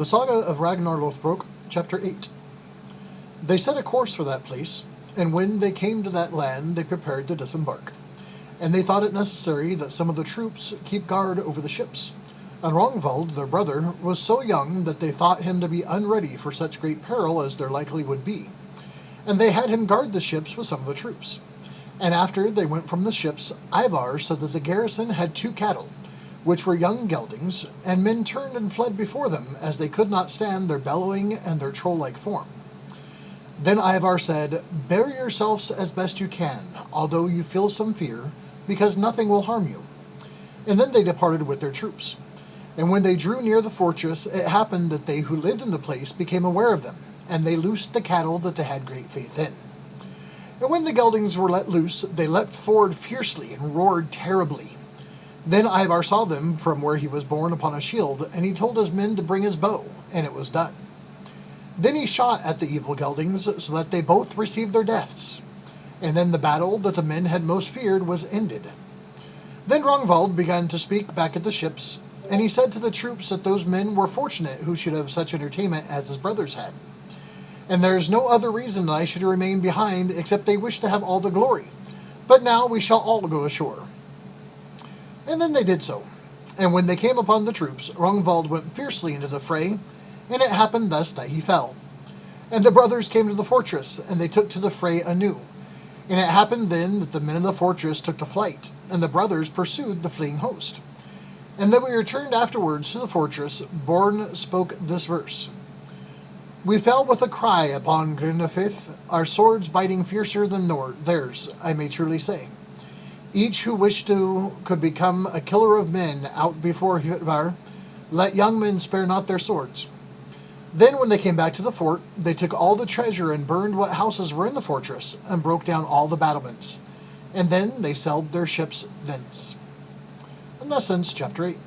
The Saga of Ragnar Loðrok, Chapter 8. They set a course for that place, and when they came to that land they prepared to disembark. And they thought it necessary that some of the troops keep guard over the ships. And Rongvald, their brother, was so young that they thought him to be unready for such great peril as there likely would be. And they had him guard the ships with some of the troops. And after they went from the ships, Ivar said that the garrison had 2 cattle, which were young geldings, and men turned and fled before them, as they could not stand their bellowing and their troll-like form. Then Ivar said, "Bear yourselves as best you can, although you feel some fear, because nothing will harm you." And then they departed with their troops. And when they drew near the fortress, it happened that they who lived in the place became aware of them, and they loosed the cattle that they had great faith in. And when the geldings were let loose, they leapt forward fiercely and roared terribly. Then Ivar saw them from where he was borne upon a shield, and he told his men to bring his bow, and it was done. Then he shot at the evil geldings, so that they both received their deaths. And then the battle that the men had most feared was ended. Then Rongvald began to speak back at the ships, and he said to the troops that those men were fortunate who should have such entertainment as his brothers had. And there is no other reason that I should remain behind except they wish to have all the glory. But now we shall all go ashore. And then they did so. And when they came upon the troops, Rongvald went fiercely into the fray, and it happened thus that he fell. And the brothers came to the fortress, and they took to the fray anew. And it happened then that the men of the fortress took to flight, and the brothers pursued the fleeing host. And then we returned afterwards to the fortress. Born spoke this verse: "We fell with a cry upon Grinafith, our swords biting fiercer than theirs, I may truly say. Each who wished to could become a killer of men out before Hvidvar. Let young men spare not their swords." Then when they came back to the fort, they took all the treasure and burned what houses were in the fortress, and broke down all the battlements. And then they sailed their ships thence. And thus ends Chapter 8.